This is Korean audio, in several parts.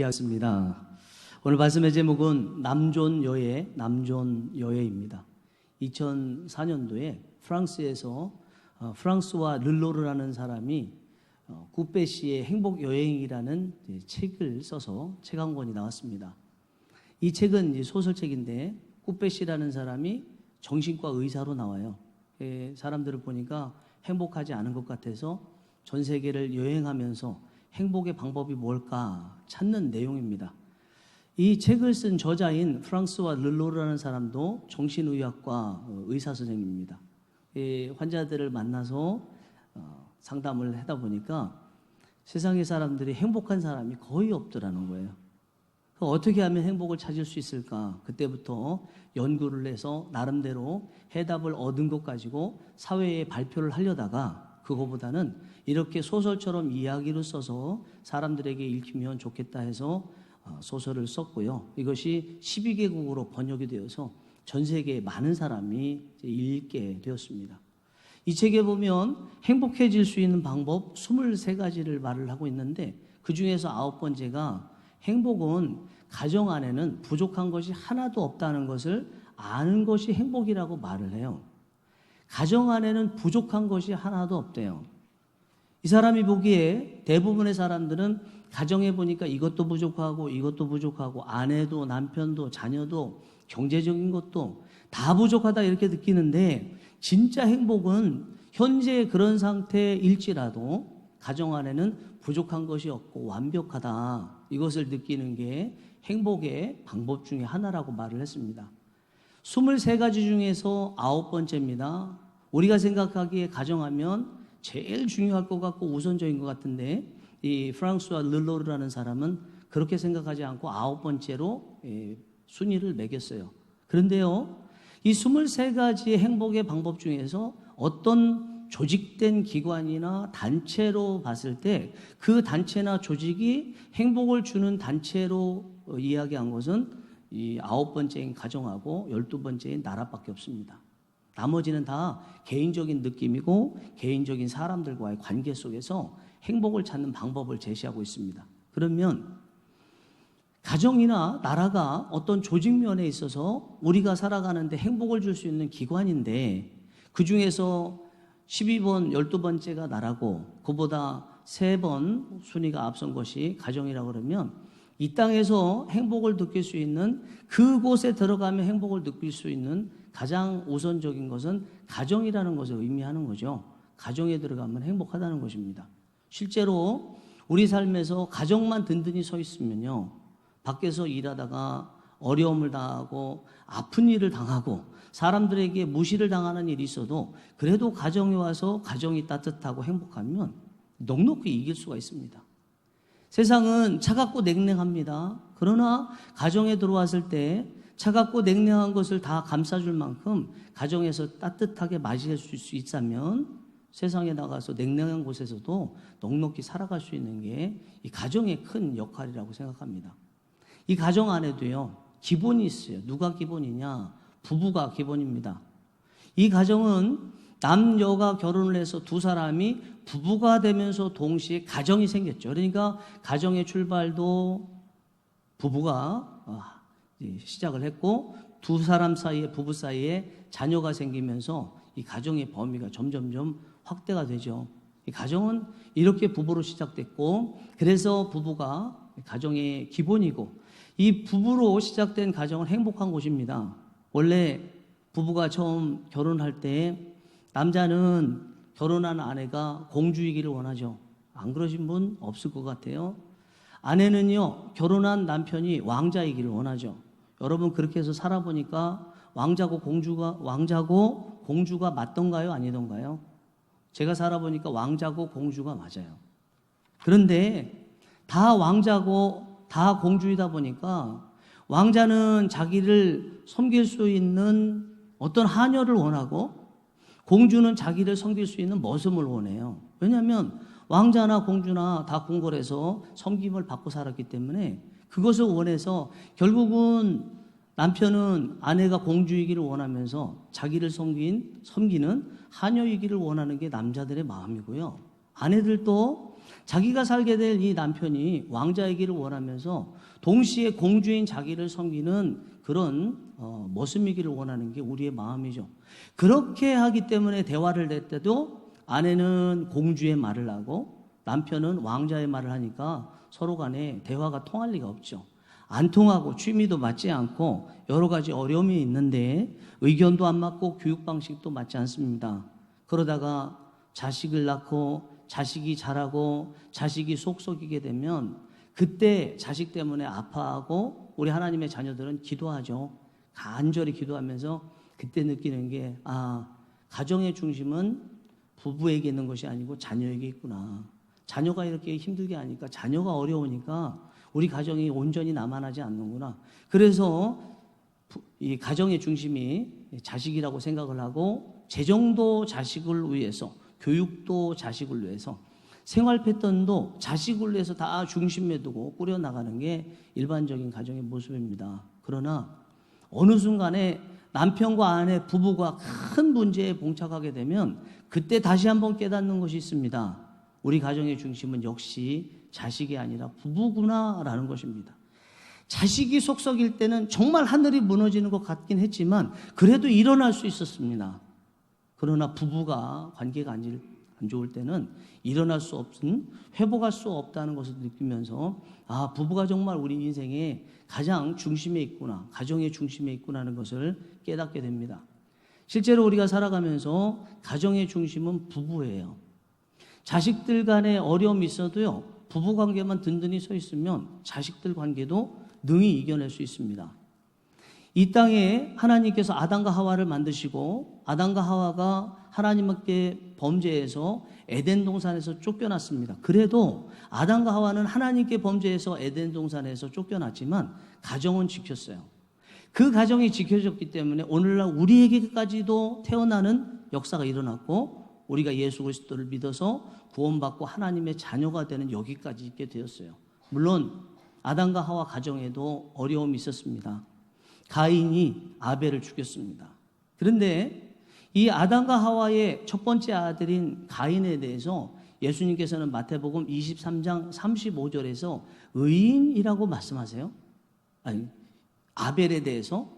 하겠습니다. 오늘 말씀의 제목은 남존여해입니다. 2004년도에 프랑스에서 프랑스와 르로르라는 사람이 쿠페시의 행복여행이라는 책을 써서 책 한 권이 나왔습니다. 이 책은 소설책인데 쿠페시라는 사람이 정신과 의사로 나와요. 사람들을 보니까 행복하지 않은 것 같아서 전 세계를 여행하면서 행복의 방법이 뭘까 찾는 내용입니다. 이 책을 쓴 저자인 프랑스와 르로르라는 사람도 정신의학과 의사 선생님입니다. 환자들을 만나서 상담을 하다 보니까 세상의 사람들이 행복한 사람이 거의 없더라는 거예요. 어떻게 하면 행복을 찾을 수 있을까? 그때부터 연구를 해서 나름대로 해답을 얻은 것 가지고 사회에 발표를 하려다가 그거보다는 이렇게 소설처럼 이야기를 써서 사람들에게 읽히면 좋겠다 해서 소설을 썼고요. 이것이 12개국어로 번역이 되어서 전 세계에 많은 사람이 읽게 되었습니다. 이 책에 보면 행복해질 수 있는 방법 23가지를 말을 하고 있는데 그 중에서 9번째가 행복은 가정 안에는 부족한 것이 하나도 없다는 것을 아는 것이 행복이라고 말을 해요. 가정 안에는 부족한 것이 하나도 없대요. 이 사람이 보기에 대부분의 사람들은 가정에 보니까 이것도 부족하고 아내도 남편도 자녀도 경제적인 것도 다 부족하다 이렇게 느끼는데 진짜 행복은 현재 그런 상태일지라도 가정 안에는 부족한 것이 없고 완벽하다 이것을 느끼는 게 행복의 방법 중에 하나라고 말을 했습니다. 23가지 중에서 9번째입니다. 우리가 생각하기에 가정하면 제일 중요할 것 같고 우선적인 것 같은데 이 프랑스와 르로르라는 사람은 그렇게 생각하지 않고 9번째로 순위를 매겼어요. 그런데요, 이 23가지의 행복의 방법 중에서 어떤 조직된 기관이나 단체로 봤을 때 그 단체나 조직이 행복을 주는 단체로 이야기한 것은 이 9번째인 가정하고 12번째인 나라밖에 없습니다. 나머지는 다 개인적인 느낌이고 개인적인 사람들과의 관계 속에서 행복을 찾는 방법을 제시하고 있습니다. 그러면 가정이나 나라가 어떤 조직면에 있어서 우리가 살아가는데 행복을 줄 수 있는 기관인데 그 중에서 12번, 12번째가 나라고 그보다 3번 순위가 앞선 것이 가정이라고 그러면 이 땅에서 행복을 느낄 수 있는 그곳에 들어가면 행복을 느낄 수 있는 가장 우선적인 것은 가정이라는 것을 의미하는 거죠. 가정에 들어가면 행복하다는 것입니다. 실제로 우리 삶에서 가정만 든든히 서 있으면요, 밖에서 일하다가 어려움을 당하고 아픈 일을 당하고 사람들에게 무시를 당하는 일이 있어도 그래도 가정에 와서 가정이 따뜻하고 행복하면 넉넉히 이길 수가 있습니다. 세상은 차갑고 냉랭합니다. 그러나 가정에 들어왔을 때 차갑고 냉랭한 것을 다 감싸줄 만큼 가정에서 따뜻하게 맞이할 수 있다면 세상에 나가서 냉랭한 곳에서도 넉넉히 살아갈 수 있는 게 이 가정의 큰 역할이라고 생각합니다. 이 가정 안에도요, 기본이 있어요. 누가 기본이냐? 부부가 기본입니다. 이 가정은 남녀가 결혼을 해서 두 사람이 부부가 되면서 동시에 가정이 생겼죠. 그러니까 가정의 출발도 부부가 시작을 했고 두 사람 사이에 부부 사이에 자녀가 생기면서 이 가정의 범위가 점점점 확대가 되죠. 이 가정은 이렇게 부부로 시작됐고 그래서 부부가 가정의 기본이고 이 부부로 시작된 가정은 행복한 곳입니다. 원래 부부가 처음 결혼할 때 남자는 결혼한 아내가 공주이기를 원하죠. 안 그러신 분 없을 것 같아요. 아내는요, 결혼한 남편이 왕자이기를 원하죠. 여러분 그렇게 해서 살아보니까 왕자고 공주가 맞던가요? 아니던가요? 제가 살아보니까 왕자고 공주가 맞아요. 그런데 다 왕자고 다 공주이다 보니까 왕자는 자기를 섬길 수 있는 어떤 하녀를 원하고 공주는 자기를 섬길 수 있는 머슴을 원해요. 왜냐하면 왕자나 공주나 다 궁궐에서 섬김을 받고 살았기 때문에 그것을 원해서 결국은 남편은 아내가 공주이기를 원하면서 자기를 섬기는 하녀이기를 원하는 게 남자들의 마음이고요. 아내들도 자기가 살게 될 이 남편이 왕자이기를 원하면서 동시에 공주인 자기를 섬기는 그런 모습이기를 원하는 게 우리의 마음이죠. 그렇게 하기 때문에 대화를 낼 때도 아내는 공주의 말을 하고 남편은 왕자의 말을 하니까 서로 간에 대화가 통할 리가 없죠. 안 통하고 취미도 맞지 않고 여러 가지 어려움이 있는데 의견도 안 맞고 교육 방식도 맞지 않습니다. 그러다가 자식을 낳고 자식이 자라고 자식이 속 썩이게 되면 그때 자식 때문에 아파하고 우리 하나님의 자녀들은 기도하죠. 간절히 기도하면서 그때 느끼는 게 가정의 중심은 부부에게 있는 것이 아니고 자녀에게 있구나. 자녀가 이렇게 힘들게 하니까 자녀가 어려우니까 우리 가정이 온전히 남아나지 않는구나. 그래서 이 가정의 중심이 자식이라고 생각을 하고 재정도 자식을 위해서 교육도 자식을 위해서 생활 패턴도 자식을 위해서 다 중심에 두고 꾸려나가는 게 일반적인 가정의 모습입니다. 그러나 어느 순간에 남편과 아내, 부부가 큰 문제에 봉착하게 되면 그때 다시 한번 깨닫는 것이 있습니다. 우리 가정의 중심은 역시 자식이 아니라 부부구나라는 것입니다. 자식이 속썩일 때는 정말 하늘이 무너지는 것 같긴 했지만 그래도 일어날 수 있었습니다. 그러나 부부가 관계가 안 좋을 때는 일어날 수 없은, 회복할 수 없다는 것을 느끼면서 부부가 정말 우리 인생의 가장 중심에 있구나, 가정의 중심에 있구나라는 것을 깨닫게 됩니다. 실제로 우리가 살아가면서 가정의 중심은 부부예요. 자식들 간에 어려움이 있어도요, 부부 관계만 든든히 서 있으면 자식들 관계도 능히 이겨낼 수 있습니다. 이 땅에 하나님께서 아담과 하와를 만드시고 아담과 하와가 하나님께 범죄해서 에덴 동산에서 쫓겨났습니다. 그래도 아담과 하와는 하나님께 범죄해서 에덴 동산에서 쫓겨났지만 가정은 지켰어요. 그 가정이 지켜졌기 때문에 오늘날 우리에게까지도 태어나는 역사가 일어났고 우리가 예수 그리스도를 믿어서 구원받고 하나님의 자녀가 되는 여기까지 있게 되었어요. 물론 아담과 하와 가정에도 어려움이 있었습니다. 가인이 아벨을 죽였습니다. 그런데 이 아담과 하와의 첫 번째 아들인 가인에 대해서 예수님께서는 마태복음 23장 35절에서 의인이라고 말씀하세요. 아벨에 대해서.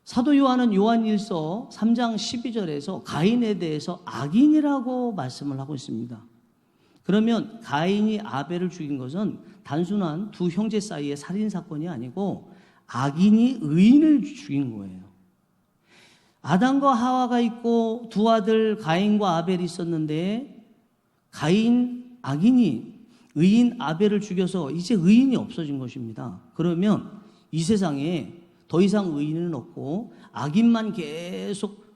사도 요한은 요한일서 3장 12절에서 가인에 대해서 악인이라고 말씀을 하고 있습니다. 그러면 가인이 아벨을 죽인 것은 단순한 두 형제 사이의 살인사건이 아니고 악인이 의인을 죽인 거예요. 아담과 하와가 있고 두 아들 가인과 아벨이 있었는데 악인이 의인 아벨을 죽여서 이제 의인이 없어진 것입니다. 그러면 이 세상에 더 이상 의인은 없고 악인만 계속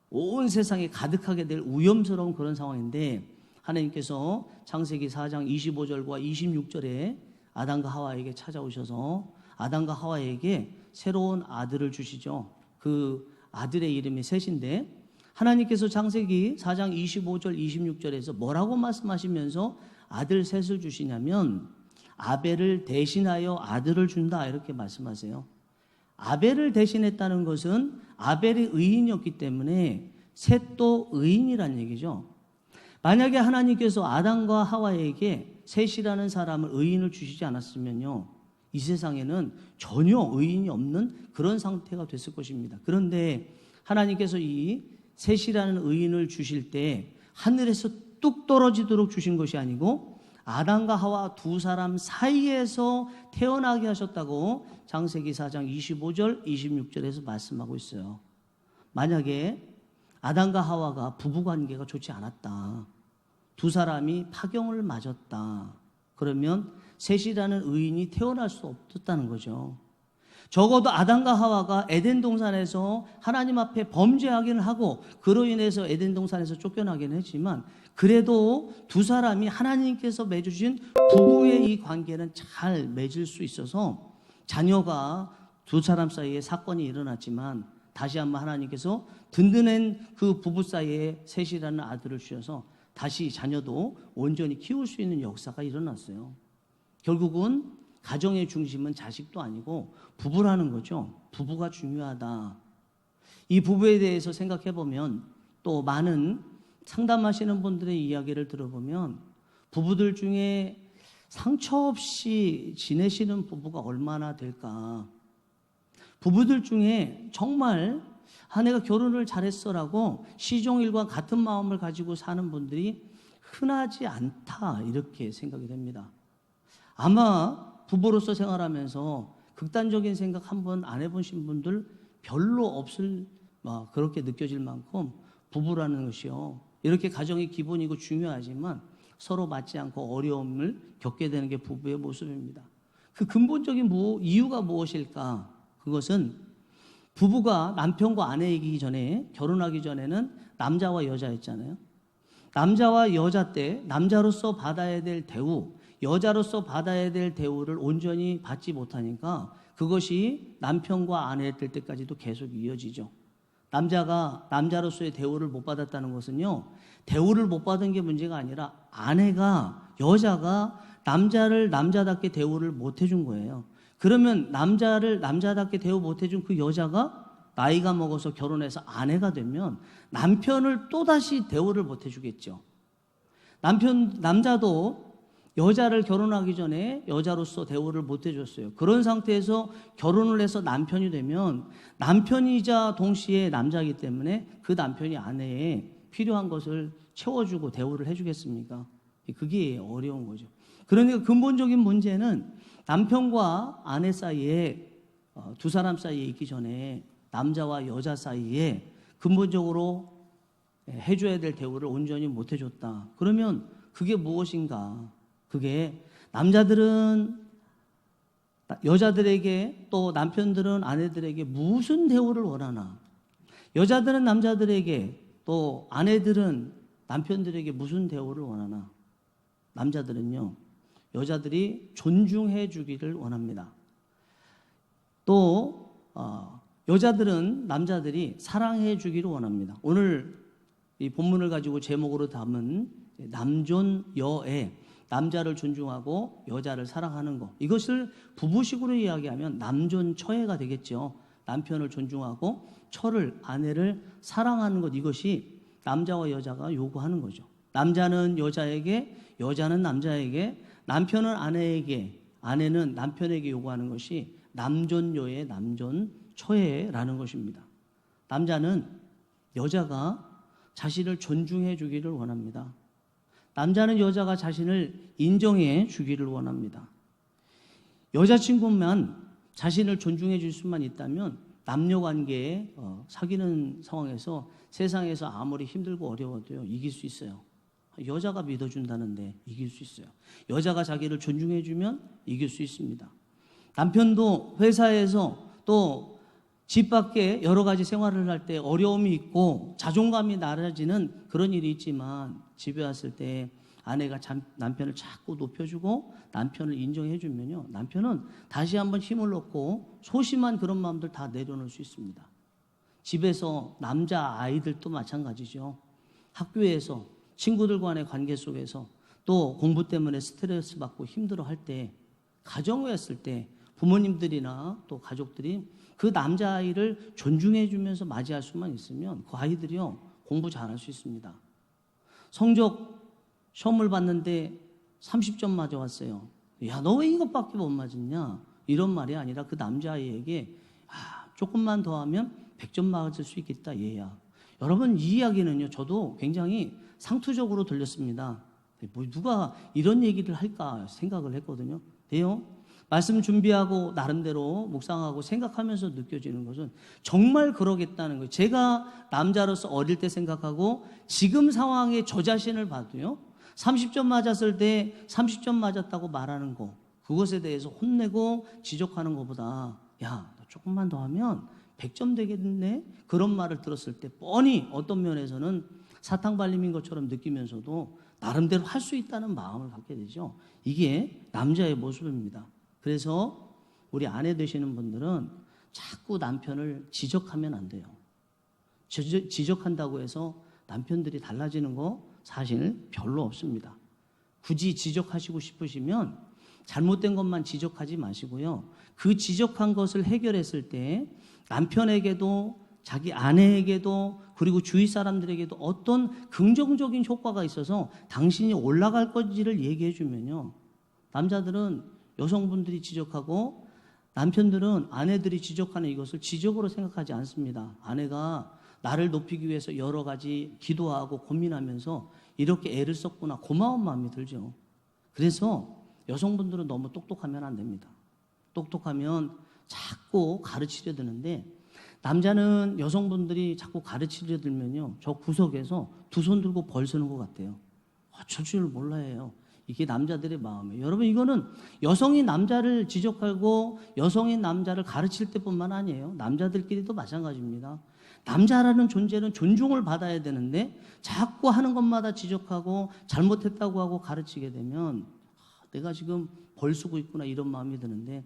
온 세상에 가득하게 될 위험스러운 그런 상황인데 하나님께서 창세기 4장 25절과 26절에 아담과 하와에게 찾아오셔서 아담과 하와에게 새로운 아들을 주시죠. 그 아들의 이름이 셋인데 하나님께서 창세기 4장 25절 26절에서 뭐라고 말씀하시면서 아들 셋을 주시냐면 아벨을 대신하여 아들을 준다 이렇게 말씀하세요. 아벨을 대신했다는 것은 아벨이 의인이었기 때문에 셋도 의인이란 얘기죠. 만약에 하나님께서 아담과 하와에게 셋이라는 사람을 의인을 주시지 않았으면요, 이 세상에는 전혀 의인이 없는 그런 상태가 됐을 것입니다. 그런데 하나님께서 이 셋이라는 의인을 주실 때 하늘에서 뚝 떨어지도록 주신 것이 아니고 아담과 하와 두 사람 사이에서 태어나게 하셨다고 창세기 4장 25절 26절에서 말씀하고 있어요. 만약에 아담과 하와가 부부관계가 좋지 않았다, 두 사람이 파경을 맞았다, 그러면 셋이라는 의인이 태어날 수 없었다는 거죠. 적어도 아담과 하와가 에덴 동산에서 하나님 앞에 범죄하기는 하고 그로 인해서 에덴 동산에서 쫓겨나기는 했지만 그래도 두 사람이 하나님께서 맺으신 부부의 이 관계는 잘 맺을 수 있어서 자녀가 두 사람 사이에 사건이 일어났지만 다시 한번 하나님께서 든든한 그 부부 사이에 셋이라는 아들을 주셔서 다시 자녀도 온전히 키울 수 있는 역사가 일어났어요. 결국은 가정의 중심은 자식도 아니고 부부라는 거죠. 부부가 중요하다. 이 부부에 대해서 생각해 보면 또 많은 상담하시는 분들의 이야기를 들어보면 부부들 중에 상처 없이 지내시는 부부가 얼마나 될까? 부부들 중에 정말 내가 결혼을 잘했어라고 시종일관 같은 마음을 가지고 사는 분들이 흔하지 않다, 이렇게 생각이 됩니다. 아마 부부로서 생활하면서 극단적인 생각 한번 안 해보신 분들 별로 없을, 그렇게 느껴질 만큼 부부라는 것이요, 이렇게 가정이 기본이고 중요하지만 서로 맞지 않고 어려움을 겪게 되는 게 부부의 모습입니다. 그 근본적인 이유가 무엇일까? 그것은 부부가 남편과 아내이기 전에, 결혼하기 전에는 남자와 여자였잖아요. 남자와 여자 때 남자로서 받아야 될 대우, 여자로서 받아야 될 대우를 온전히 받지 못하니까 그것이 남편과 아내 될 때까지도 계속 이어지죠. 남자가 남자로서의 대우를 못 받았다는 것은요, 대우를 못 받은 게 문제가 아니라 여자가 남자를 남자답게 대우를 못 해준 거예요. 그러면 남자를 남자답게 대우 못 해준 그 여자가 나이가 먹어서 결혼해서 아내가 되면 남편을 또다시 대우를 못 해주겠죠. 남자도 여자를 결혼하기 전에 여자로서 대우를 못 해줬어요. 그런 상태에서 결혼을 해서 남편이 되면 남편이자 동시에 남자이기 때문에 그 남편이 아내에 필요한 것을 채워주고 대우를 해주겠습니까? 그게 어려운 거죠. 그러니까 근본적인 문제는 남편과 아내 사이에, 두 사람 사이에 있기 전에 남자와 여자 사이에 근본적으로 해줘야 될 대우를 온전히 못 해줬다. 그러면 그게 무엇인가? 그게 남자들은 여자들에게, 또 남편들은 아내들에게 무슨 대우를 원하나? 여자들은 남자들에게, 또 아내들은 남편들에게 무슨 대우를 원하나? 남자들은요, 여자들이 존중해 주기를 원합니다. 또 여자들은 남자들이 사랑해 주기를 원합니다. 오늘 이 본문을 가지고 제목으로 담은 남존여애, 남자를 존중하고 여자를 사랑하는 것, 이것을 부부식으로 이야기하면 남존처애가 되겠죠. 남편을 존중하고 아내를 사랑하는 것, 이것이 남자와 여자가 요구하는 거죠. 남자는 여자에게, 여자는 남자에게, 남편은 아내에게, 아내는 남편에게 요구하는 것이 남존여애, 남존처애라는 것입니다. 남자는 여자가 자신을 존중해 주기를 원합니다. 남자는 여자가 자신을 인정해 주기를 원합니다. 여자친구만 자신을 존중해 줄 수만 있다면 남녀관계에 사귀는 상황에서 세상에서 아무리 힘들고 어려워도요, 이길 수 있어요. 여자가 믿어준다는데 이길 수 있어요. 여자가 자기를 존중해 주면 이길 수 있습니다. 남편도 회사에서 또 집 밖에 여러 가지 생활을 할 때 어려움이 있고 자존감이 낮아지는 그런 일이 있지만, 집에 왔을 때 아내가 남편을 자꾸 높여주고 남편을 인정해 주면요, 남편은 다시 한번 힘을 얻고 소심한 그런 마음들 다 내려놓을 수 있습니다. 집에서 남자 아이들도 마찬가지죠. 학교에서 친구들 간의 관계 속에서, 또 공부 때문에 스트레스 받고 힘들어할 때, 가정에 왔을 때 부모님들이나 또 가족들이 그 남자아이를 존중해 주면서 맞이할 수만 있으면 그 아이들이요, 공부 잘할 수 있습니다. 성적 시험을 봤는데 30점 맞아왔어요. 야, 너 왜 이것밖에 못 맞았냐? 이런 말이 아니라 그 남자아이에게 조금만 더 하면 100점 맞을 수 있겠다, 얘야. 여러분, 이 이야기는요, 저도 굉장히 상투적으로 들렸습니다. 누가 이런 얘기를 할까 생각을 했거든요. 돼요? 말씀 준비하고 나름대로 묵상하고 생각하면서 느껴지는 것은 정말 그러겠다는 거예요. 제가 남자로서 어릴 때 생각하고 지금 상황에 저 자신을 봐도요, 30점 맞았을 때 30점 맞았다고 말하는 거, 그것에 대해서 혼내고 지적하는 것보다 야, 너 조금만 더 하면 100점 되겠네? 그런 말을 들었을 때 뻔히 어떤 면에서는 사탕발림인 것처럼 느끼면서도 나름대로 할 수 있다는 마음을 갖게 되죠. 이게 남자의 모습입니다. 그래서 우리 아내 되시는 분들은 자꾸 남편을 지적하면 안 돼요. 지적한다고 해서 남편들이 달라지는 거 사실 별로 없습니다. 굳이 지적하시고 싶으시면 잘못된 것만 지적하지 마시고요, 그 지적한 것을 해결했을 때 남편에게도 자기 아내에게도 그리고 주위 사람들에게도 어떤 긍정적인 효과가 있어서 당신이 올라갈 건지를 얘기해 주면요. 남자들은 여성분들이 지적하고 남편들은 아내들이 지적하는 이것을 지적으로 생각하지 않습니다. 아내가 나를 높이기 위해서 여러 가지 기도하고 고민하면서 이렇게 애를 썼구나, 고마운 마음이 들죠. 그래서 여성분들은 너무 똑똑하면 안 됩니다. 똑똑하면 자꾸 가르치려 드는데, 남자는 여성분들이 자꾸 가르치려 들면요, 저 구석에서 두 손 들고 벌 서는 것 같아요. 어쩔 줄 몰라 해요. 이게 남자들의 마음이에요. 여러분, 이거는 여성이 남자를 지적하고 여성이 남자를 가르칠 때뿐만 아니에요. 남자들끼리도 마찬가지입니다. 남자라는 존재는 존중을 받아야 되는데 자꾸 하는 것마다 지적하고 잘못했다고 하고 가르치게 되면 내가 지금 벌 쓰고 있구나, 이런 마음이 드는데,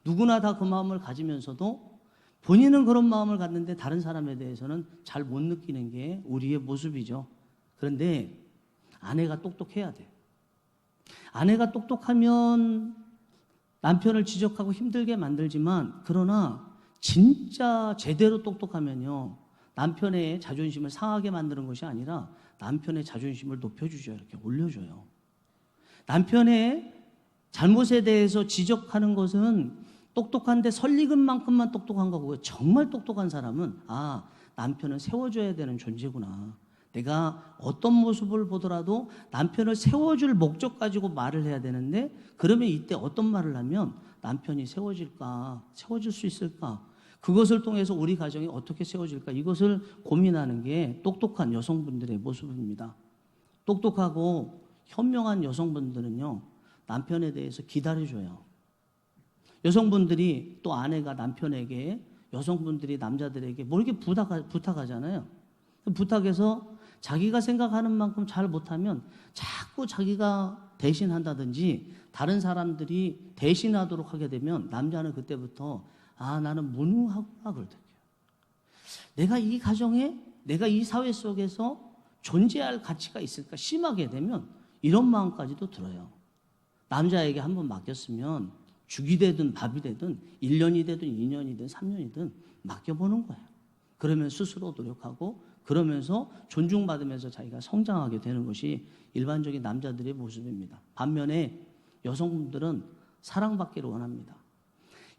누구나 다 그 마음을 가지면서도 본인은 그런 마음을 갖는데 다른 사람에 대해서는 잘 못 느끼는 게 우리의 모습이죠. 그런데 아내가 똑똑해야 돼요. 아내가 똑똑하면 남편을 지적하고 힘들게 만들지만, 그러나 진짜 제대로 똑똑하면요, 남편의 자존심을 상하게 만드는 것이 아니라 남편의 자존심을 높여주죠. 이렇게 올려줘요. 남편의 잘못에 대해서 지적하는 것은 똑똑한데 설익은 만큼만 똑똑한 거고요. 정말 똑똑한 사람은 남편은 세워줘야 되는 존재구나. 내가 어떤 모습을 보더라도 남편을 세워줄 목적 가지고 말을 해야 되는데, 그러면 이때 어떤 말을 하면 남편이 세워질까, 세워질 수 있을까, 그것을 통해서 우리 가정이 어떻게 세워질까, 이것을 고민하는 게 똑똑한 여성분들의 모습입니다. 똑똑하고 현명한 여성분들은요, 남편에 대해서 기다려줘요. 여성분들이 또 아내가 남편에게, 여성분들이 남자들에게 뭐 이렇게 부탁하잖아요. 부탁해서 자기가 생각하는 만큼 잘 못하면 자꾸 자기가 대신한다든지 다른 사람들이 대신하도록 하게 되면 남자는 그때부터 나는 무능하구나, 그걸 느껴요. 내가 이 가정에, 내가 이 사회 속에서 존재할 가치가 있을까 심하게 되면 이런 마음까지도 들어요. 남자에게 한번 맡겼으면 죽이 되든 밥이 되든 1년이 되든 2년이든 3년이든 맡겨보는 거예요. 그러면 스스로 노력하고 그러면서 존중받으면서 자기가 성장하게 되는 것이 일반적인 남자들의 모습입니다. 반면에 여성분들은 사랑받기를 원합니다.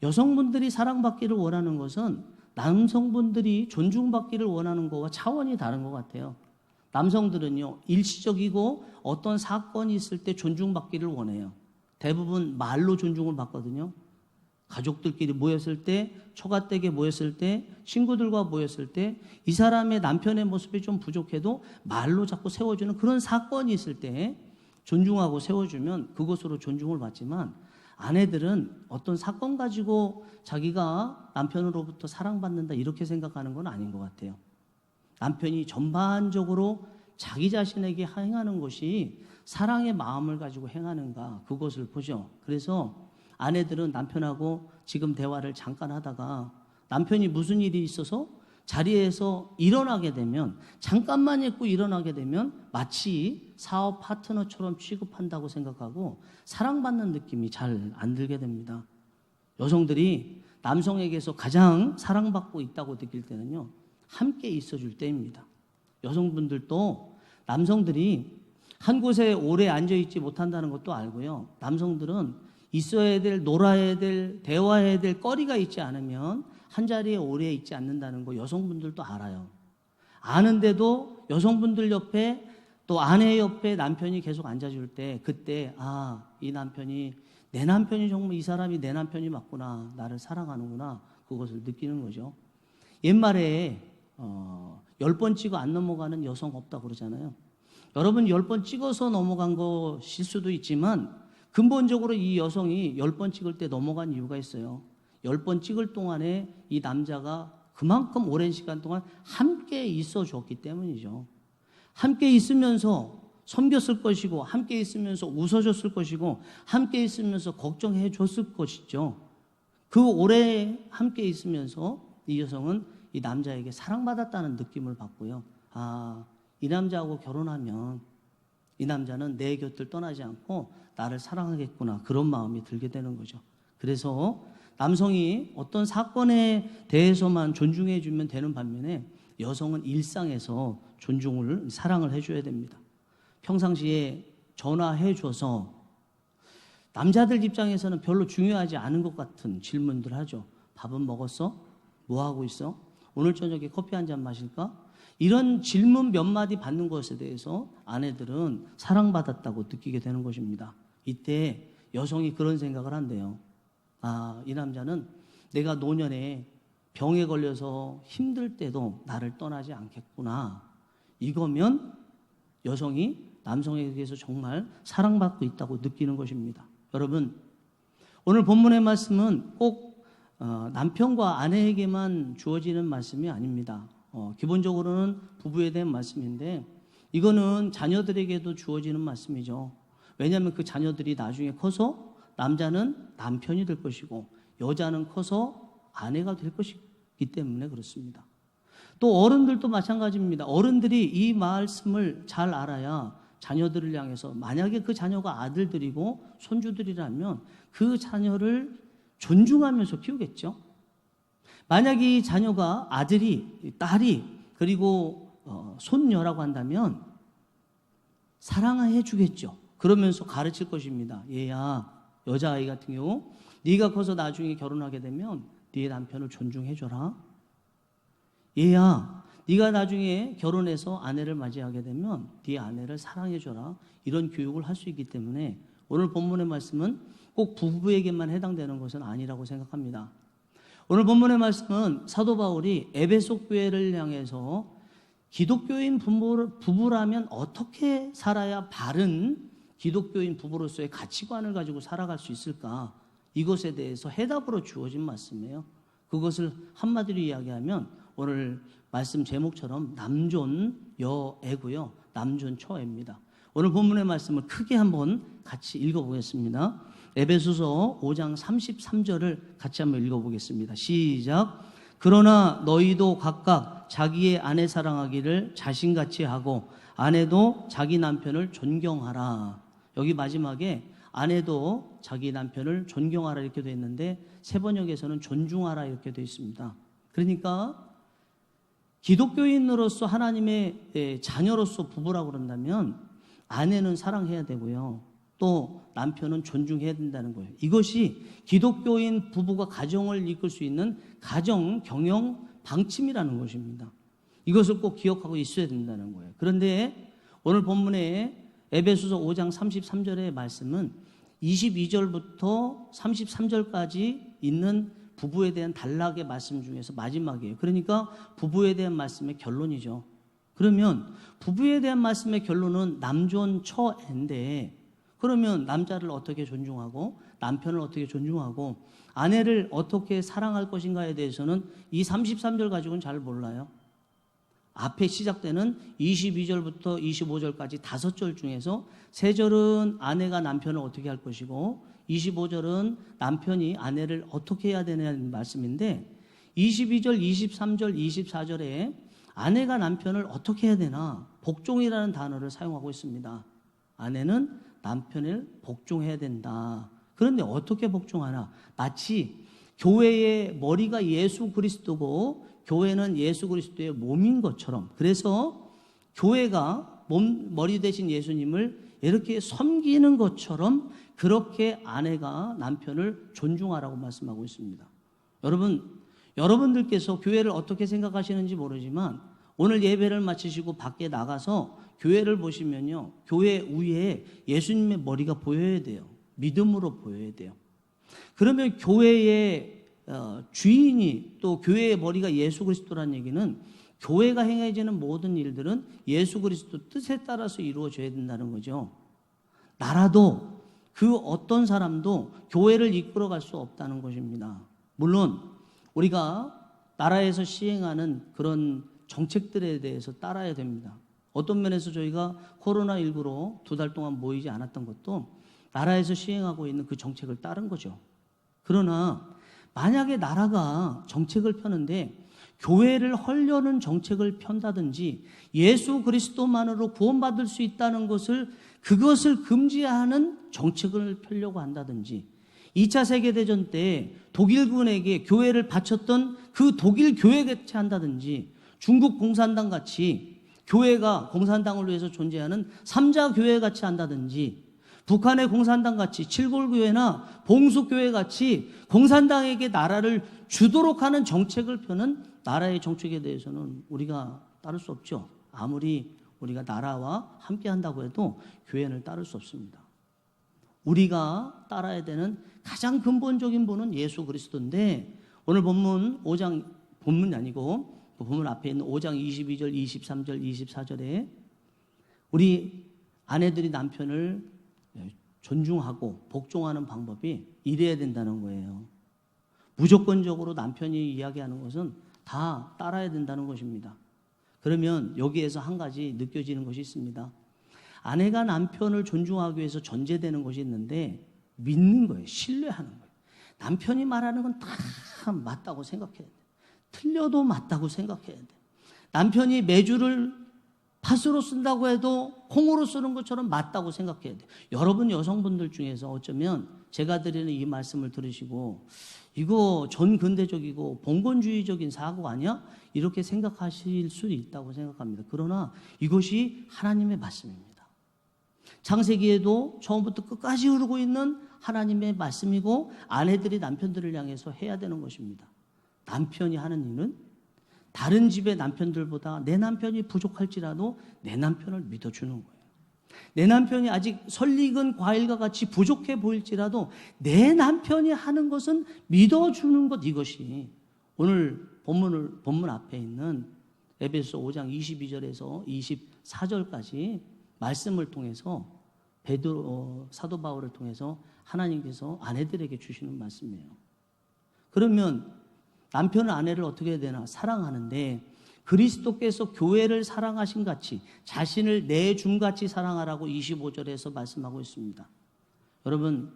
여성분들이 사랑받기를 원하는 것은 남성분들이 존중받기를 원하는 것과 차원이 다른 것 같아요. 남성들은요, 일시적이고 어떤 사건이 있을 때 존중받기를 원해요. 대부분 말로 존중을 받거든요. 가족들끼리 모였을 때, 처가댁에 모였을 때, 친구들과 모였을 때 이 사람의 남편의 모습이 좀 부족해도 말로 자꾸 세워주는 그런 사건이 있을 때 존중하고 세워주면 그것으로 존중을 받지만, 아내들은 어떤 사건 가지고 자기가 남편으로부터 사랑받는다 이렇게 생각하는 건 아닌 것 같아요. 남편이 전반적으로 자기 자신에게 행하는 것이 사랑의 마음을 가지고 행하는가, 그것을 보죠. 그래서 아내들은 남편하고 지금 대화를 잠깐 하다가 남편이 무슨 일이 있어서 자리에서 일어나게 되면, 잠깐만 있고 일어나게 되면 마치 사업 파트너처럼 취급한다고 생각하고 사랑받는 느낌이 잘 안 들게 됩니다. 여성들이 남성에게서 가장 사랑받고 있다고 느낄 때는요, 함께 있어줄 때입니다. 여성분들도 남성들이 한 곳에 오래 앉아있지 못한다는 것도 알고요. 남성들은 있어야 될, 놀아야 될, 대화해야 될 거리가 있지 않으면 한 자리에 오래 있지 않는다는 거 여성분들도 알아요. 아는데도 여성분들 옆에, 또 아내 옆에 남편이 계속 앉아줄 때, 그때 이 남편이, 내 남편이 정말, 이 사람이 내 남편이 맞구나, 나를 사랑하는구나, 그것을 느끼는 거죠. 옛말에 10번 찍어 안 넘어가는 여성 없다 그러잖아요. 여러분, 10번 찍어서 넘어간 것일 수도 있지만 근본적으로 이 여성이 10번 찍을 때 넘어간 이유가 있어요. 10번 찍을 동안에 이 남자가 그만큼 오랜 시간 동안 함께 있어 줬기 때문이죠. 함께 있으면서 섬겼을 것이고, 함께 있으면서 웃어줬을 것이고, 함께 있으면서 걱정해 줬을 것이죠. 그 오래 함께 있으면서 이 여성은 이 남자에게 사랑받았다는 느낌을 받고요. 이 남자하고 결혼하면 이 남자는 내 곁을 떠나지 않고 나를 사랑하겠구나, 그런 마음이 들게 되는 거죠. 그래서 남성이 어떤 사건에 대해서만 존중해 주면 되는 반면에 여성은 일상에서 존중을, 사랑을 해줘야 됩니다. 평상시에 전화해 줘서 남자들 입장에서는 별로 중요하지 않은 것 같은 질문들 하죠. 밥은 먹었어? 뭐 하고 있어? 오늘 저녁에 커피 한 잔 마실까? 이런 질문 몇 마디 받는 것에 대해서 아내들은 사랑받았다고 느끼게 되는 것입니다. 이때 여성이 그런 생각을 한대요. 아, 이 남자는 내가 노년에 병에 걸려서 힘들 때도 나를 떠나지 않겠구나. 이거면 여성이 남성에 대해서 정말 사랑받고 있다고 느끼는 것입니다. 여러분, 오늘 본문의 말씀은 꼭 남편과 아내에게만 주어지는 말씀이 아닙니다. 기본적으로는 부부에 대한 말씀인데 이거는 자녀들에게도 주어지는 말씀이죠. 왜냐하면 그 자녀들이 나중에 커서 남자는 남편이 될 것이고 여자는 커서 아내가 될 것이기 때문에 그렇습니다. 또 어른들도 마찬가지입니다. 어른들이 이 말씀을 잘 알아야 자녀들을 향해서 만약에 그 자녀가 아들들이고 손주들이라면 그 자녀를 존중하면서 키우겠죠. 만약 이 자녀가 아들이, 딸이, 그리고 손녀라고 한다면 사랑해 주겠죠. 그러면서 가르칠 것입니다. 얘야, 여자아이 같은 경우 네가 커서 나중에 결혼하게 되면 네 남편을 존중해 줘라. 얘야, 네가 나중에 결혼해서 아내를 맞이하게 되면 네 아내를 사랑해 줘라. 이런 교육을 할 수 있기 때문에 오늘 본문의 말씀은 꼭 부부에게만 해당되는 것은 아니라고 생각합니다. 오늘 본문의 말씀은 사도 바울이 에베소 교회를 향해서 기독교인 부부라면 어떻게 살아야 바른 기독교인 부부로서의 가치관을 가지고 살아갈 수 있을까? 이것에 대해서 해답으로 주어진 말씀이에요. 그것을 한마디로 이야기하면 오늘 말씀 제목처럼 남존여애고요. 남존처애입니다. 오늘 본문의 말씀을 크게 한번 같이 읽어보겠습니다. 에베소서 5장 33절을 같이 한번 읽어보겠습니다. 시작. 그러나 너희도 각각 자기의 아내 사랑하기를 자신같이 하고 아내도 자기 남편을 존경하라. 여기 마지막에 아내도 자기 남편을 존경하라 이렇게 되어 있는데 새 번역에서는 존중하라 이렇게 되어 있습니다. 그러니까 기독교인으로서 하나님의 자녀로서 부부라고 그런다면 아내는 사랑해야 되고요. 또 남편은 존중해야 된다는 거예요. 이것이 기독교인 부부가 가정을 이끌 수 있는 가정 경영 방침이라는 것입니다. 이것을 꼭 기억하고 있어야 된다는 거예요. 그런데 오늘 본문의 에베소서 5장 33절의 말씀은 22절부터 33절까지 있는 부부에 대한 단락의 말씀 중에서 마지막이에요. 그러니까 부부에 대한 말씀의 결론이죠. 그러면 부부에 대한 말씀의 결론은 남존처애인데 그러면 남자를 어떻게 존중하고 남편을 어떻게 존중하고 아내를 어떻게 사랑할 것인가에 대해서는 이 33절 가지고는 잘 몰라요. 앞에 시작되는 22절부터 25절까지 5절 중에서 3절은 아내가 남편을 어떻게 할 것이고 25절은 남편이 아내를 어떻게 해야 되냐는 말씀인데 22절, 23절, 24절에 아내가 남편을 어떻게 해야 되나 복종이라는 단어를 사용하고 있습니다. 아내는 남편을 복종해야 된다. 그런데 어떻게 복종하나? 마치 교회의 머리가 예수 그리스도고 교회는 예수 그리스도의 몸인 것처럼 그래서 교회가 머리 대신 예수님을 이렇게 섬기는 것처럼 그렇게 아내가 남편을 존중하라고 말씀하고 있습니다. 여러분들께서 교회를 어떻게 생각하시는지 모르지만 오늘 예배를 마치시고 밖에 나가서 교회를 보시면요. 교회 위에 예수님의 머리가 보여야 돼요. 믿음으로 보여야 돼요. 그러면 교회의 주인이 또 교회의 머리가 예수 그리스도라는 얘기는 교회가 행해지는 모든 일들은 예수 그리스도 뜻에 따라서 이루어져야 된다는 거죠. 나라도 그 어떤 사람도 교회를 이끌어갈 수 없다는 것입니다. 물론 우리가 나라에서 시행하는 그런 정책들에 대해서 따라야 됩니다. 어떤 면에서 저희가 코로나19로 2달 동안 모이지 않았던 것도 나라에서 시행하고 있는 그 정책을 따른 거죠. 그러나 만약에 나라가 정책을 펴는데 교회를 헐려는 정책을 편다든지 예수 그리스도만으로 구원받을 수 있다는 그것을 금지하는 정책을 펴려고 한다든지 2차 세계대전 때 독일군에게 교회를 바쳤던 그 독일 교회 같이 한다든지, 중국 공산당 같이 교회가 공산당을 위해서 존재하는 3자 교회 같이 한다든지, 북한의 공산당 같이 칠골교회나 봉수교회 같이 공산당에게 나라를 주도록 하는 정책을 펴는 나라의 정책에 대해서는 우리가 따를 수 없죠. 아무리 우리가 나라와 함께 한다고 해도 교회는 따를 수 없습니다. 우리가 따라야 되는 가장 근본적인 분은 예수 그리스도인데, 오늘 본문 5장, 본문이 아니고 본문 앞에 있는 5장 22절, 23절, 24절에 우리 아내들이 남편을 존중하고 복종하는 방법이 이래야 된다는 거예요. 무조건적으로 남편이 이야기하는 것은 다 따라야 된다는 것입니다. 그러면 여기에서 한 가지 느껴지는 것이 있습니다. 아내가 남편을 존중하기 위해서 전제되는 것이 있는데, 믿는 거예요. 신뢰하는 거예요. 남편이 말하는 건 다 맞다고 생각해야 돼. 틀려도 맞다고 생각해야 돼. 남편이 메주를 팥으로 쓴다고 해도 콩으로 쓰는 것처럼 맞다고 생각해야 돼. 여러분 여성분들 중에서 어쩌면 제가 드리는 이 말씀을 들으시고 이거 전근대적이고 봉건주의적인 사고 아니야? 이렇게 생각하실 수도 있다고 생각합니다. 그러나 이것이 하나님의 말씀입니다. 창세기에도 처음부터 끝까지 흐르고 있는 하나님의 말씀이고, 아내들이 남편들을 향해서 해야 되는 것입니다. 남편이 하는 일은 다른 집의 남편들보다 내 남편이 부족할지라도 내 남편을 믿어주는 거예요. 내 남편이 아직 설익은 과일과 같이 부족해 보일지라도 내 남편이 하는 것은 믿어주는 것, 이것이 오늘 본문 앞에 있는 에베소 5장 22절에서 24절까지 말씀을 통해서 사도 바울을 통해서 하나님께서 아내들에게 주시는 말씀이에요. 그러면 남편은 아내를 어떻게 해야 되나? 사랑하는데, 그리스도께서 교회를 사랑하신 같이 자신을 내줌같이 사랑하라고 25절에서 말씀하고 있습니다. 여러분,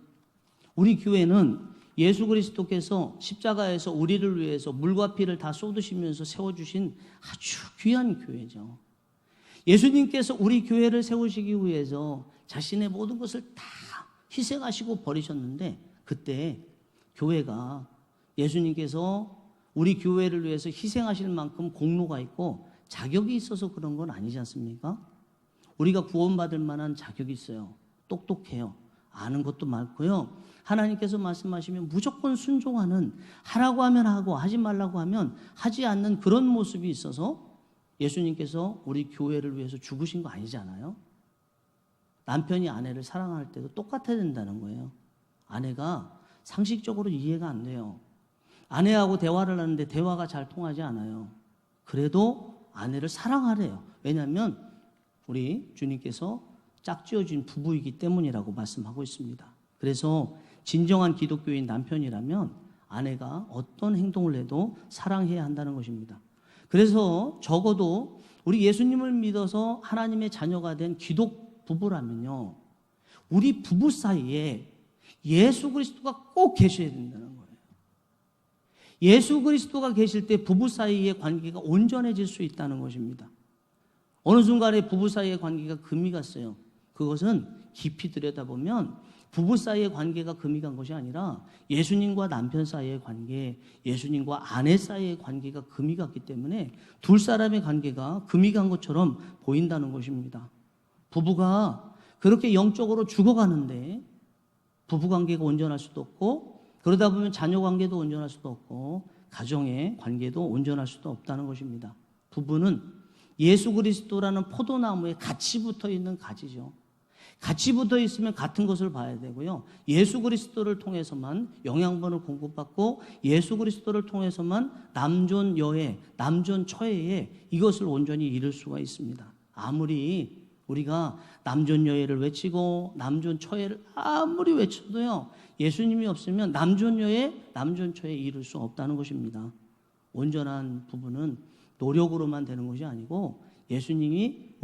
우리 교회는 예수 그리스도께서 십자가에서 우리를 위해서 물과 피를 다 쏟으시면서 세워주신 아주 귀한 교회죠. 예수님께서 우리 교회를 세우시기 위해서 자신의 모든 것을 다 희생하시고 버리셨는데, 그때 교회가 예수님께서 우리 교회를 위해서 희생하실 만큼 공로가 있고 자격이 있어서 그런 건 아니지 않습니까? 우리가 구원받을 만한 자격이 있어요. 똑똑해요. 아는 것도 많고요. 하나님께서 말씀하시면 무조건 순종하는, 하라고 하면 하고 하지 말라고 하면 하지 않는 그런 모습이 있어서 예수님께서 우리 교회를 위해서 죽으신 거 아니잖아요. 남편이 아내를 사랑할 때도 똑같아야 된다는 거예요. 아내가 상식적으로 이해가 안 돼요. 아내하고 대화를 하는데 대화가 잘 통하지 않아요. 그래도 아내를 사랑하래요. 왜냐하면 우리 주님께서 짝지어준 부부이기 때문이라고 말씀하고 있습니다. 그래서 진정한 기독교인 남편이라면 아내가 어떤 행동을 해도 사랑해야 한다는 것입니다. 그래서 적어도 우리 예수님을 믿어서 하나님의 자녀가 된 기독 부부라면요, 우리 부부 사이에 예수 그리스도가 꼭 계셔야 된다는 거예요. 예수 그리스도가 계실 때 부부 사이의 관계가 온전해질 수 있다는 것입니다. 어느 순간에 부부 사이의 관계가 금이 갔어요. 그것은 깊이 들여다보면 부부 사이의 관계가 금이 간 것이 아니라 예수님과 남편 사이의 관계, 예수님과 아내 사이의 관계가 금이 갔기 때문에 둘 사람의 관계가 금이 간 것처럼 보인다는 것입니다. 부부가 그렇게 영적으로 죽어가는데 부부관계가 온전할 수도 없고, 그러다 보면 자녀관계도 온전할 수도 없고, 가정의 관계도 온전할 수도 없다는 것입니다. 부부는 예수 그리스도라는 포도나무에 같이 붙어있는 가지죠. 같이 붙어 있으면 같은 것을 봐야 되고요. 예수 그리스도를 통해서만 영양분을 공급받고, 예수 그리스도를 통해서만 남존 여해, 남존 처해에 이것을 온전히 이룰 수가 있습니다. 아무리 우리가 남존 여해를 외치고 남존 처해를 아무리 외쳐도요, 예수님이 없으면 남존 여해, 남존 처해 이룰 수 없다는 것입니다. 온전한 부부는 노력으로만 되는 것이 아니고 예수님이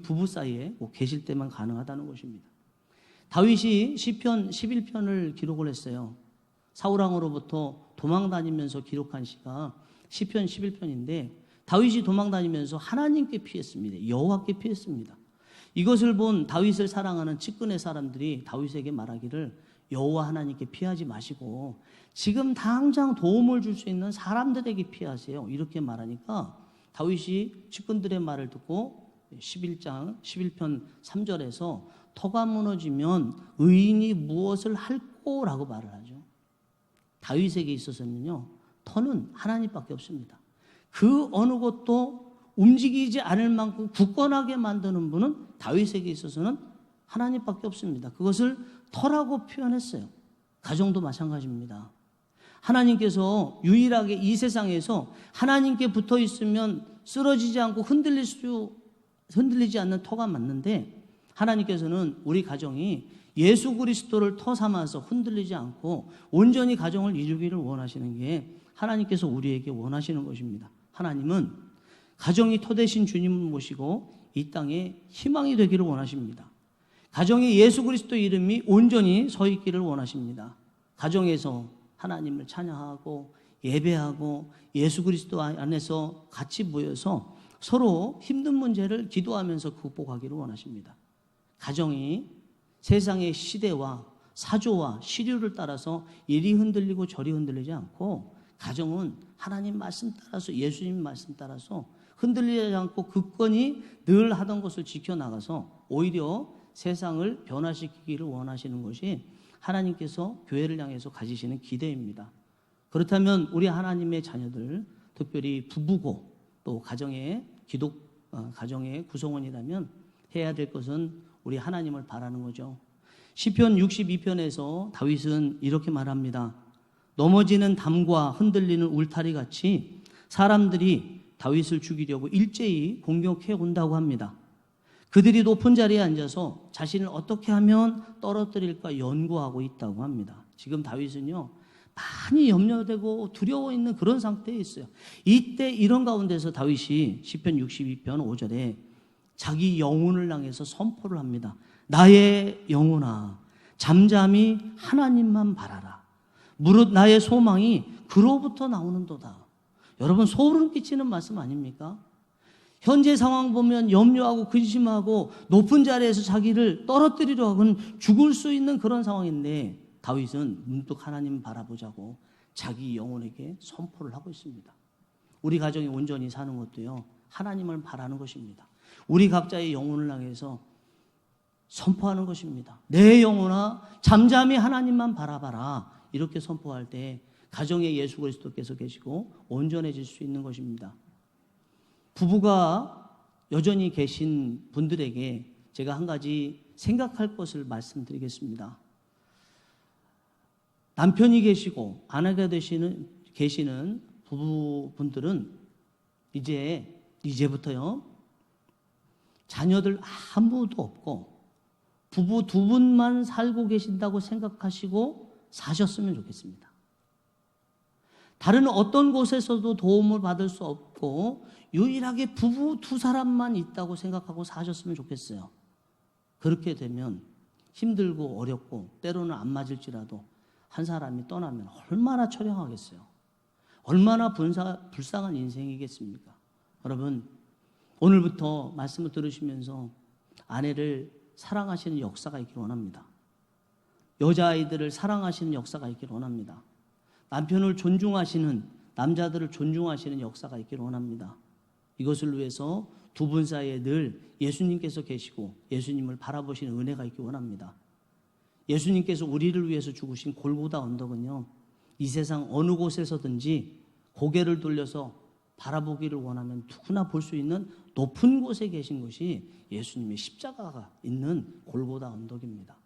부부 사이에 계실 때만 가능하다는 것입니다. 다윗이 시편 11편을 기록을 했어요. 사울왕으로부터 도망다니면서 기록한 시가 시편 11편인데, 다윗이 도망다니면서 하나님께 피했습니다. 여호와께 피했습니다. 이것을 본 다윗을 사랑하는 측근의 사람들이 다윗에게 말하기를, 여호와 하나님께 피하지 마시고 지금 당장 도움을 줄 수 있는 사람들에게 피하세요. 이렇게 말하니까 다윗이 측근들의 말을 듣고 11편 3절에서 터가 무너지면 의인이 무엇을 할꼬라고 말을 하죠. 다윗에게 있어서는요, 터는 하나님밖에 없습니다. 그 어느 것도 움직이지 않을 만큼 굳건하게 만드는 분은 다윗에게 있어서는 하나님밖에 없습니다. 그것을 터라고 표현했어요. 가정도 마찬가지입니다. 하나님께서 유일하게 이 세상에서 하나님께 붙어 있으면 쓰러지지 않고 흔들리지 않는 터가 맞는데, 하나님께서는 우리 가정이 예수 그리스도를 터 삼아서 흔들리지 않고 온전히 가정을 이루기를 원하시는 게 하나님께서 우리에게 원하시는 것입니다. 하나님은 가정이 터 되신 주님을 모시고 이 땅에 희망이 되기를 원하십니다. 가정에 예수 그리스도 이름이 온전히 서 있기를 원하십니다. 가정에서 하나님을 찬양하고 예배하고 예수 그리스도 안에서 같이 모여서 서로 힘든 문제를 기도하면서 극복하기를 원하십니다. 가정이 세상의 시대와 사조와 시류를 따라서 이리 흔들리고 저리 흔들리지 않고, 가정은 하나님 말씀 따라서, 예수님 말씀 따라서 흔들리지 않고 굳건히 늘 하던 것을 지켜나가서 오히려 세상을 변화시키기를 원하시는 것이 하나님께서 교회를 향해서 가지시는 기대입니다. 그렇다면 우리 하나님의 자녀들, 특별히 부부고 또 가정의 구성원이라면 해야 될 것은 우리 하나님을 바라는 거죠. 시편 62편에서 다윗은 이렇게 말합니다. 넘어지는 담과 흔들리는 울타리 같이 사람들이 다윗을 죽이려고 일제히 공격해 온다고 합니다. 그들이 높은 자리에 앉아서 자신을 어떻게 하면 떨어뜨릴까 연구하고 있다고 합니다. 지금 다윗은요, 많이 염려되고 두려워 있는 그런 상태에 있어요. 이때 이런 가운데서 다윗이 시편 62편 5절에 자기 영혼을 향해서 선포를 합니다. 나의 영혼아, 잠잠히 하나님만 바라라. 무릇 나의 소망이 그로부터 나오는도다. 여러분, 소름 끼치는 말씀 아닙니까? 현재 상황 보면 염려하고 근심하고 높은 자리에서 자기를 떨어뜨리려 하고는 죽을 수 있는 그런 상황인데, 다윗은 문득 하나님 바라보자고 자기 영혼에게 선포를 하고 있습니다. 우리 가정이 온전히 사는 것도요, 하나님을 바라는 것입니다. 우리 각자의 영혼을 향해서 선포하는 것입니다. 내 영혼아, 잠잠히 하나님만 바라봐라. 이렇게 선포할 때 가정에 예수 그리스도께서 계시고 온전해질 수 있는 것입니다. 부부가 여전히 계신 분들에게 제가 한 가지 생각할 것을 말씀드리겠습니다. 남편이 계시고 아내가 계시는 부부분들은 이제부터요, 자녀들 아무도 없고 부부 두 분만 살고 계신다고 생각하시고 사셨으면 좋겠습니다. 다른 어떤 곳에서도 도움을 받을 수 없고 유일하게 부부 두 사람만 있다고 생각하고 사셨으면 좋겠어요. 그렇게 되면 힘들고 어렵고 때로는 안 맞을지라도 한 사람이 떠나면 얼마나 처량하겠어요. 얼마나 불쌍한 인생이겠습니까? 여러분, 오늘부터 말씀을 들으시면서 아내를 사랑하시는 역사가 있기를 원합니다. 여자아이들을 사랑하시는 역사가 있기를 원합니다. 남편을 존중하시는, 남자들을 존중하시는 역사가 있기를 원합니다. 이것을 위해서 두 분 사이에 늘 예수님께서 계시고 예수님을 바라보시는 은혜가 있기 원합니다. 예수님께서 우리를 위해서 죽으신 골고다 언덕은요, 이 세상 어느 곳에서든지 고개를 돌려서 바라보기를 원하면 누구나 볼 수 있는 높은 곳에 계신 것이 예수님의 십자가가 있는 골고다 언덕입니다.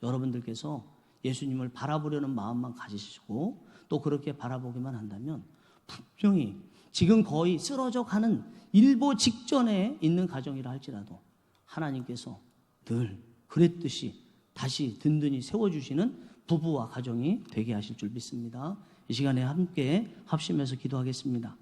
여러분들께서 예수님을 바라보려는 마음만 가지시고 또 그렇게 바라보기만 한다면 분명히 지금 거의 쓰러져 가는 일보 직전에 있는 가정이라 할지라도 하나님께서 늘 그랬듯이 다시 든든히 세워주시는 부부와 가정이 되게 하실 줄 믿습니다. 이 시간에 함께 합심해서 기도하겠습니다.